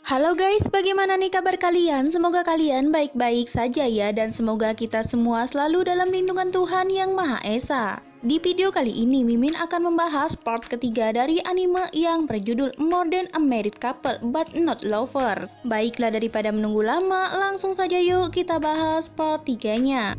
Halo guys, bagaimana nih kabar kalian? Semoga kalian baik-baik saja ya, dan semoga kita semua selalu dalam lindungan Tuhan Yang Maha Esa. Di video kali ini, Mimin akan membahas part ketiga dari anime yang berjudul More Than a Married Couple But Not Lovers. Baiklah, daripada menunggu lama, langsung saja yuk kita bahas part 3-nya.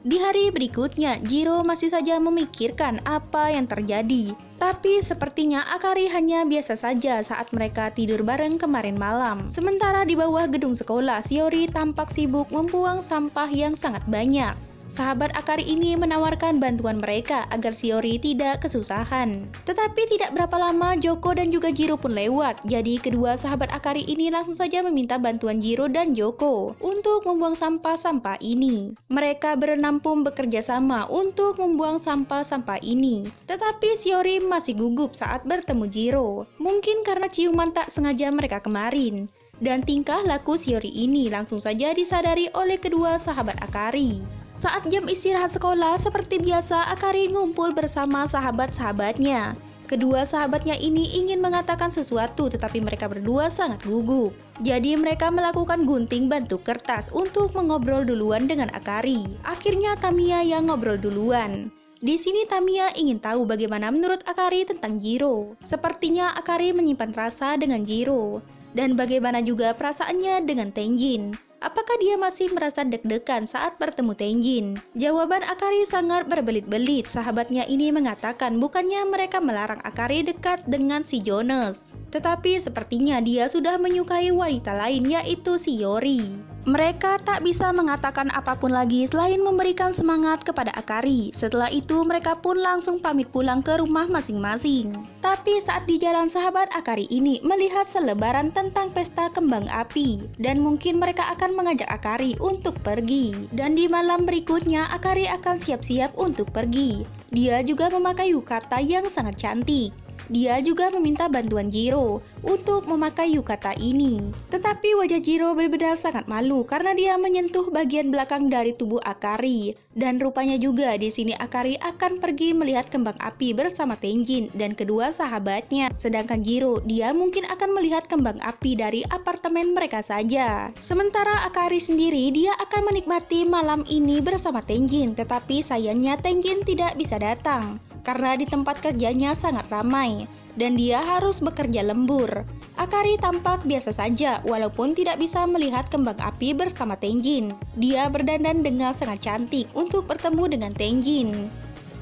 Di hari berikutnya, Jiro masih saja memikirkan apa yang terjadi. Tapi sepertinya Akari hanya biasa saja saat mereka tidur bareng kemarin malam. Sementara di bawah gedung sekolah, Shiori tampak sibuk membuang sampah yang sangat banyak. Sahabat Akari ini menawarkan bantuan mereka agar Shiori tidak kesusahan. Tetapi tidak berapa lama Joko dan juga Jiro pun lewat. Jadi kedua sahabat Akari ini langsung saja meminta bantuan Jiro dan Joko untuk membuang sampah-sampah ini. Mereka berenam pun bekerja sama untuk membuang sampah-sampah ini. Tetapi Shiori masih gugup saat bertemu Jiro. Mungkin karena ciuman tak sengaja mereka kemarin. Dan tingkah laku Shiori ini langsung saja disadari oleh kedua sahabat Akari. Saat jam istirahat sekolah, seperti biasa Akari ngumpul bersama sahabat-sahabatnya. Kedua sahabatnya ini ingin mengatakan sesuatu, tetapi mereka berdua sangat gugup. Jadi mereka melakukan gunting bantu kertas untuk mengobrol duluan dengan Akari. Akhirnya Tamiya yang ngobrol duluan. Di sini Tamiya ingin tahu bagaimana menurut Akari tentang Jiro. Sepertinya Akari menyimpan rasa dengan Jiro. Dan bagaimana juga perasaannya dengan Tenjin. Apakah dia masih merasa deg-degan saat bertemu Tenjin? Jawaban Akari sangat berbelit-belit. Sahabatnya ini mengatakan bukannya mereka melarang Akari dekat dengan si Jonas. Tetapi sepertinya dia sudah menyukai wanita lain, yaitu Shiori. Mereka tak bisa mengatakan apapun lagi selain memberikan semangat kepada Akari. Setelah itu mereka pun langsung pamit pulang ke rumah masing-masing. Tapi saat di jalan, sahabat Akari ini melihat selebaran tentang pesta kembang api. Dan mungkin mereka akan mengajak Akari untuk pergi. Dan di malam berikutnya Akari akan siap-siap untuk pergi. Dia juga memakai yukata yang sangat cantik. Dia juga meminta bantuan Jiro untuk memakai yukata ini. Tetapi wajah Jiro benar-benar sangat malu karena dia menyentuh bagian belakang dari tubuh Akari. Dan rupanya juga di sini Akari akan pergi melihat kembang api bersama Tenjin dan kedua sahabatnya. Sedangkan Jiro, dia mungkin akan melihat kembang api dari apartemen mereka saja. Sementara Akari sendiri, dia akan menikmati malam ini bersama Tenjin. Tetapi sayangnya Tenjin tidak bisa datang karena di tempat kerjanya sangat ramai dan dia harus bekerja lembur. Akari tampak biasa saja walaupun tidak bisa melihat kembang api bersama Tenjin. Dia berdandan dengan sangat cantik untuk bertemu dengan Tenjin.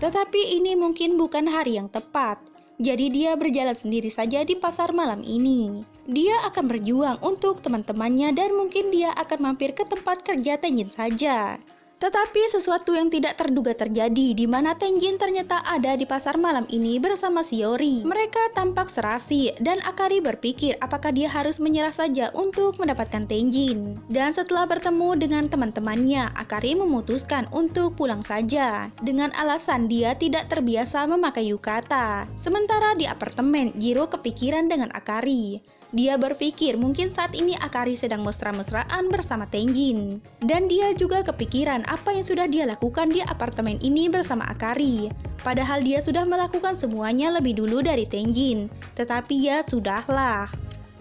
Tetapi ini mungkin bukan hari yang tepat. Jadi dia berjalan sendiri saja di pasar malam ini. Dia akan berjuang untuk teman-temannya dan mungkin dia akan mampir ke tempat kerja Tenjin saja. Tetapi sesuatu yang tidak terduga terjadi, di mana Tenjin ternyata ada di pasar malam ini bersama Shiori. Mereka tampak serasi dan Akari berpikir apakah dia harus menyerah saja untuk mendapatkan Tenjin. Dan setelah bertemu dengan teman-temannya, Akari memutuskan untuk pulang saja dengan alasan dia tidak terbiasa memakai yukata. Sementara di apartemen, Jiro kepikiran dengan Akari. Dia berpikir mungkin saat ini Akari sedang mesra-mesraan bersama Tenjin. Dan dia juga kepikiran apa yang sudah dia lakukan di apartemen ini bersama Akari. Padahal dia sudah melakukan semuanya lebih dulu dari Tenjin. Tetapi ya sudahlah.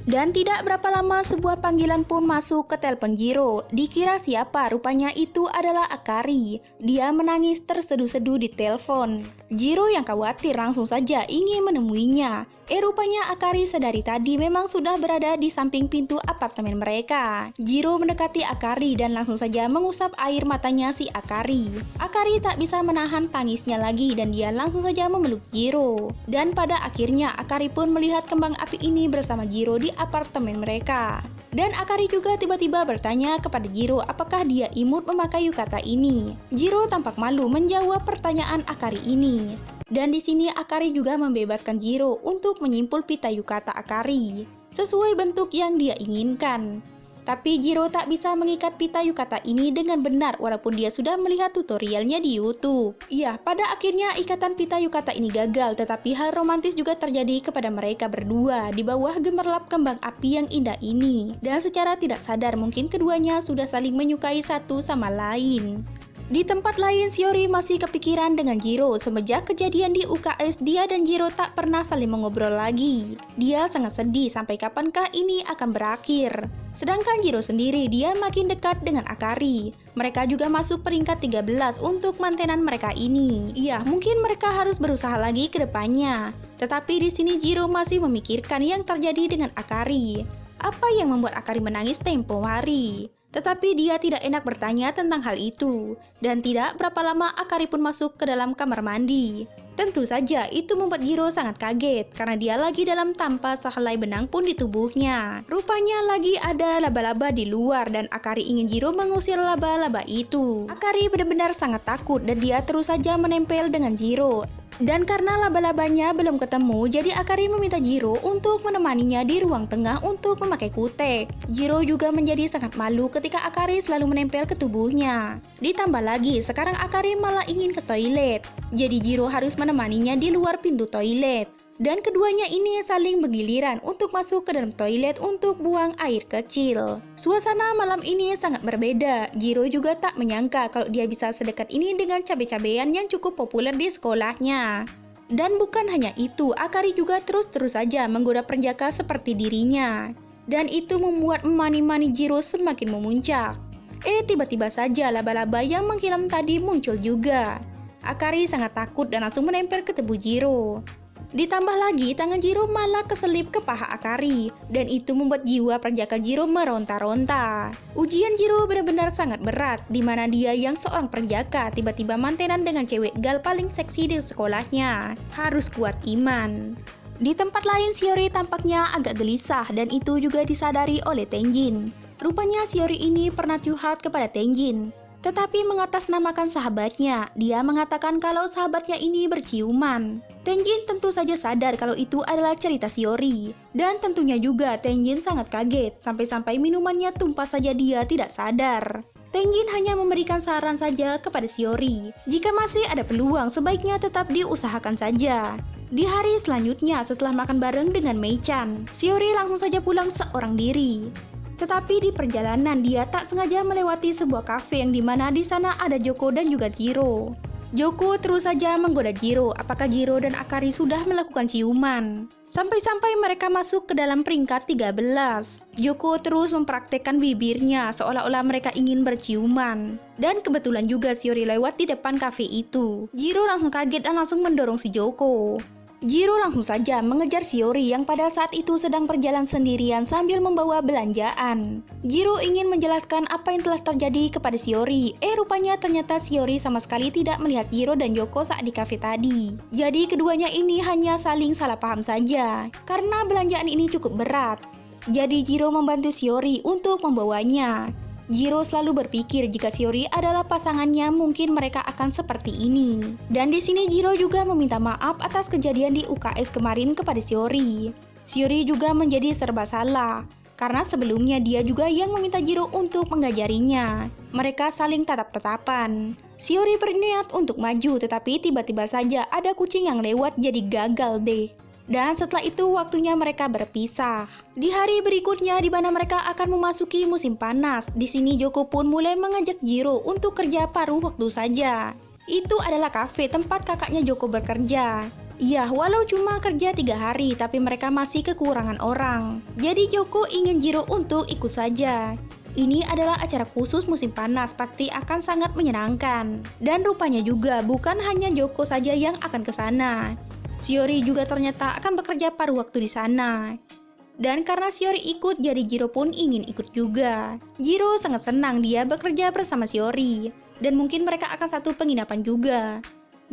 Dan tidak berapa lama sebuah panggilan pun masuk ke telepon Jiro. Dikira siapa? Rupanya itu adalah Akari. Dia menangis terseduh-seduh di telepon. Jiro yang khawatir langsung saja ingin menemuinya. Rupanya Akari sedari tadi memang sudah berada di samping pintu apartemen mereka. Jiro mendekati Akari dan langsung saja mengusap air matanya si Akari. Akari tak bisa menahan tangisnya lagi dan dia langsung saja memeluk Jiro. Dan pada akhirnya Akari pun melihat kembang api ini bersama Jiro di apartemen mereka. Dan Akari juga tiba-tiba bertanya kepada Jiro apakah dia imut memakai yukata ini. Jiro tampak malu menjawab pertanyaan Akari ini. Dan di sini Akari juga membebaskan Jiro untuk menyimpul pita yukata Akari sesuai bentuk yang dia inginkan. Tapi Jiro tak bisa mengikat pita yukata ini dengan benar walaupun dia sudah melihat tutorialnya di YouTube. Iya, pada akhirnya ikatan pita yukata ini gagal, tetapi hal romantis juga terjadi kepada mereka berdua di bawah gemerlap kembang api yang indah ini. Dan secara tidak sadar mungkin keduanya sudah saling menyukai satu sama lain. Di tempat lain, Shiori masih kepikiran dengan Jiro. Semenjak kejadian di UKS, dia dan Jiro tak pernah saling mengobrol lagi. Dia sangat sedih sampai kapankah ini akan berakhir. Sedangkan Jiro sendiri, dia makin dekat dengan Akari. Mereka juga masuk peringkat 13 untuk mantenan mereka ini. Iya, mungkin mereka harus berusaha lagi ke depannya. Tetapi di sini Jiro masih memikirkan yang terjadi dengan Akari. Apa yang membuat Akari menangis tempo hari? Tetapi dia tidak enak bertanya tentang hal itu. Dan tidak berapa lama Akari pun masuk ke dalam kamar mandi. Tentu saja itu membuat Jiro sangat kaget karena dia lagi dalam tanpa sehelai benang pun di tubuhnya. Rupanya lagi ada laba-laba di luar dan Akari ingin Jiro mengusir laba-laba itu. Akari benar-benar sangat takut dan dia terus saja menempel dengan Jiro. Dan karena laba-labanya belum ketemu, jadi Akari meminta Jiro untuk menemaninya di ruang tengah untuk memakai kutek. Jiro juga menjadi sangat malu ketika Akari selalu menempel ke tubuhnya. Ditambah lagi, sekarang Akari malah ingin ke toilet. Jadi Jiro harus menemaninya di luar pintu toilet. Dan keduanya ini saling bergiliran untuk masuk ke dalam toilet untuk buang air kecil. Suasana malam ini sangat berbeda. Jiro juga tak menyangka kalau dia bisa sedekat ini dengan cabai-cabean yang cukup populer di sekolahnya. Dan bukan hanya itu, Akari juga terus-terus saja menggoda penjaga seperti dirinya. Dan itu membuat mani-mani Jiro semakin memuncak. Tiba-tiba saja laba-laba yang menghilang tadi muncul juga. Akari sangat takut dan langsung menempel ke tubuh Jiro. Ditambah lagi, tangan Jiro malah keselip ke paha Akari, dan itu membuat jiwa perjaka Jiro meronta-ronta. Ujian Jiro benar-benar sangat berat, di mana dia yang seorang perjaka tiba-tiba mantenan dengan cewek gal paling seksi di sekolahnya. Harus kuat iman. Di tempat lain, Shiori tampaknya agak gelisah, dan itu juga disadari oleh Tenjin. Rupanya Shiori ini pernah curhat kepada Tenjin. Tetapi mengatasnamakan sahabatnya, dia mengatakan kalau sahabatnya ini berciuman. Tenjin tentu saja sadar kalau itu adalah cerita Shiori. Dan tentunya juga Tenjin sangat kaget, sampai-sampai minumannya tumpah saja dia tidak sadar. Tenjin hanya memberikan saran saja kepada Shiori. Jika masih ada peluang, sebaiknya tetap diusahakan saja. Di hari selanjutnya setelah makan bareng dengan Mei-chan, Shiori langsung saja pulang seorang diri. Tetapi di perjalanan dia tak sengaja melewati sebuah kafe yang dimana di sana ada Joko dan juga Jiro. Joko terus saja menggoda Jiro apakah Jiro dan Akari sudah melakukan ciuman. Sampai-sampai mereka masuk ke dalam peringkat 13. Joko terus mempraktekkan bibirnya seolah-olah mereka ingin berciuman. Dan kebetulan juga Shiori lewat di depan kafe itu. Jiro langsung kaget dan langsung mendorong si Joko. Jiro langsung saja mengejar Shiori yang pada saat itu sedang berjalan sendirian sambil membawa belanjaan. Jiro ingin menjelaskan apa yang telah terjadi kepada Shiori. Rupanya ternyata Shiori sama sekali tidak melihat Jiro dan Yoko saat di kafe tadi. Jadi keduanya ini hanya saling salah paham saja. Karena belanjaan ini cukup berat. Jadi Jiro membantu Shiori untuk membawanya. Jiro selalu berpikir jika Shiori adalah pasangannya mungkin mereka akan seperti ini. Dan di sini Jiro juga meminta maaf atas kejadian di UKS kemarin kepada Shiori. Shiori juga menjadi serba salah karena sebelumnya dia juga yang meminta Jiro untuk mengajarinya. Mereka saling tatap-tatapan. Shiori berniat untuk maju tetapi tiba-tiba saja ada kucing yang lewat jadi gagal deh. Dan setelah itu waktunya mereka berpisah. Di hari berikutnya di mana mereka akan memasuki musim panas, di sini Joko pun mulai mengajak Jiro untuk kerja paruh waktu saja. Itu adalah kafe tempat kakaknya Joko bekerja. Iya, walau cuma kerja 3 hari, tapi mereka masih kekurangan orang. Jadi Joko ingin Jiro untuk ikut saja. Ini adalah acara khusus musim panas, pasti akan sangat menyenangkan. Dan rupanya juga bukan hanya Joko saja yang akan ke sana. Shiori juga ternyata akan bekerja paruh waktu di sana. Dan karena Shiori ikut, jadi Jiro pun ingin ikut juga. Jiro sangat senang dia bekerja bersama Shiori. Dan mungkin mereka akan satu penginapan juga.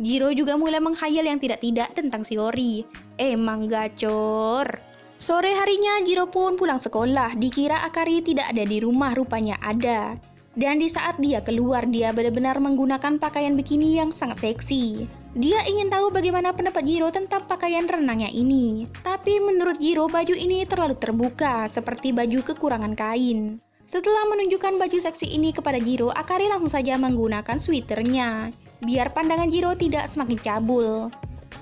Jiro juga mulai menghayal yang tidak-tidak tentang Shiori. Emang gacor. Sore harinya Jiro pun pulang sekolah. Dikira Akari tidak ada di rumah, rupanya ada. Dan di saat dia keluar, dia benar-benar menggunakan pakaian bikini yang sangat seksi. Dia ingin tahu bagaimana pendapat Jiro tentang pakaian renangnya ini. Tapi menurut Jiro, baju ini terlalu terbuka, seperti baju kekurangan kain. Setelah menunjukkan baju seksi ini kepada Jiro, Akari langsung saja menggunakan sweaternya, biar pandangan Jiro tidak semakin cabul.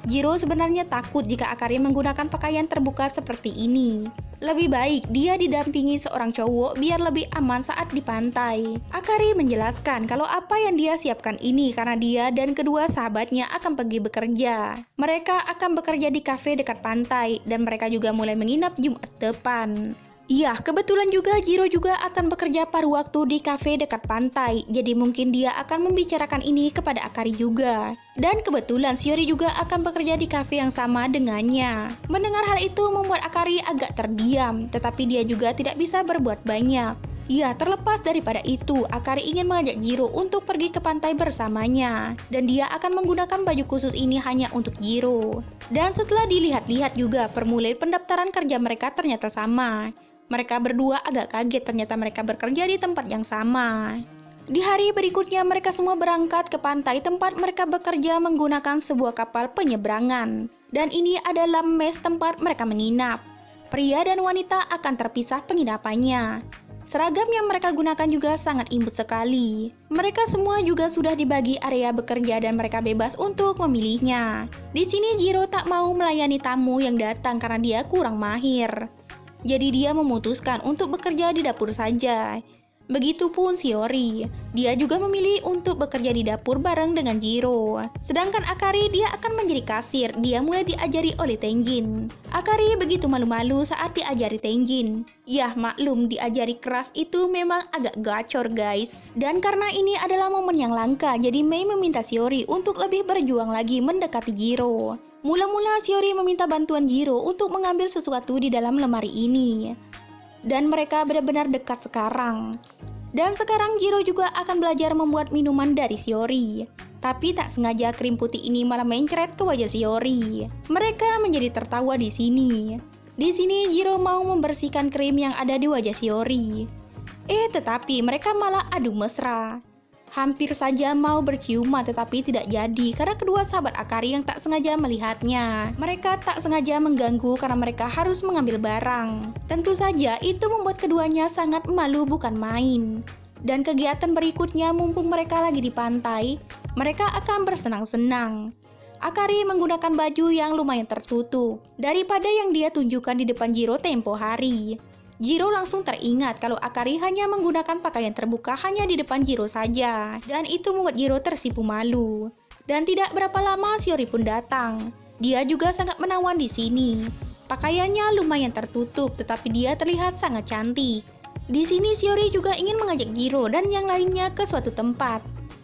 Jiro sebenarnya takut jika Akari menggunakan pakaian terbuka seperti ini. Lebih baik dia didampingi seorang cowok biar lebih aman saat di pantai. Akari menjelaskan kalau apa yang dia siapkan ini karena dia dan kedua sahabatnya akan pergi bekerja. Mereka akan bekerja di kafe dekat pantai dan mereka juga mulai menginap Jumat depan. Iya, kebetulan juga Jiro juga akan bekerja paruh waktu di kafe dekat pantai. Jadi mungkin dia akan membicarakan ini kepada Akari juga. Dan kebetulan Shiori juga akan bekerja di kafe yang sama dengannya. Mendengar hal itu membuat Akari agak terdiam, tetapi dia juga tidak bisa berbuat banyak. Ya, terlepas daripada itu, Akari ingin mengajak Jiro untuk pergi ke pantai bersamanya. Dan dia akan menggunakan baju khusus ini hanya untuk Jiro. Dan setelah dilihat-lihat juga, formulir pendaftaran kerja mereka ternyata sama. Mereka berdua agak kaget ternyata mereka bekerja di tempat yang sama. Di hari berikutnya mereka semua berangkat ke pantai tempat mereka bekerja menggunakan sebuah kapal penyeberangan. Dan ini adalah mes tempat mereka menginap. Pria dan wanita akan terpisah penginapannya. Seragam yang mereka gunakan juga sangat imut sekali. Mereka semua juga sudah dibagi area bekerja dan mereka bebas untuk memilihnya. Di sini Jiro tak mau melayani tamu yang datang karena dia kurang mahir. Jadi dia memutuskan untuk bekerja di dapur saja. Begitupun Shiori, dia juga memilih untuk bekerja di dapur bareng dengan Jiro. Sedangkan Akari dia akan menjadi kasir, dia mulai diajari oleh Tenjin. Akari begitu malu-malu saat diajari Tenjin. Yah maklum diajari keras itu memang agak gacor guys. Dan karena ini adalah momen yang langka, jadi Mei meminta Shiori untuk lebih berjuang lagi mendekati Jiro. Mula-mula Shiori meminta bantuan Jiro untuk mengambil sesuatu di dalam lemari ini. Dan mereka benar-benar dekat sekarang. Dan sekarang Jiro juga akan belajar membuat minuman dari Shiori. Tapi tak sengaja krim putih ini malah mencret ke wajah Shiori. Mereka menjadi tertawa di sini. Di sini Jiro mau membersihkan krim yang ada di wajah Shiori. Tetapi mereka malah adu mesra. Hampir saja mau berciuman tetapi tidak jadi karena kedua sahabat Akari yang tak sengaja melihatnya. Mereka tak sengaja mengganggu karena mereka harus mengambil barang. Tentu saja itu membuat keduanya sangat malu bukan main. Dan kegiatan berikutnya mumpung mereka lagi di pantai, mereka akan bersenang-senang. Akari menggunakan baju yang lumayan tertutup daripada yang dia tunjukkan di depan Jiro tempo hari. Jiro langsung teringat kalau Akari hanya menggunakan pakaian terbuka hanya di depan Jiro saja. Dan itu membuat Jiro tersipu malu. Dan tidak berapa lama Shiori pun datang. Dia juga sangat menawan di sini. Pakaiannya lumayan tertutup tetapi dia terlihat sangat cantik. Di sini Shiori juga ingin mengajak Jiro dan yang lainnya ke suatu tempat.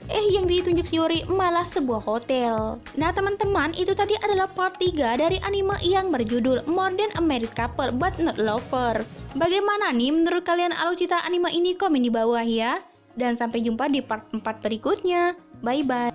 Yang ditunjuk Shiori malah sebuah hotel. Nah teman-teman, itu tadi adalah part 3 dari anime yang berjudul More Than a Married Couple But Not Lovers. Bagaimana nih menurut kalian alur cerita anime ini? Komen di bawah ya. Dan sampai jumpa di part 4 berikutnya. Bye bye.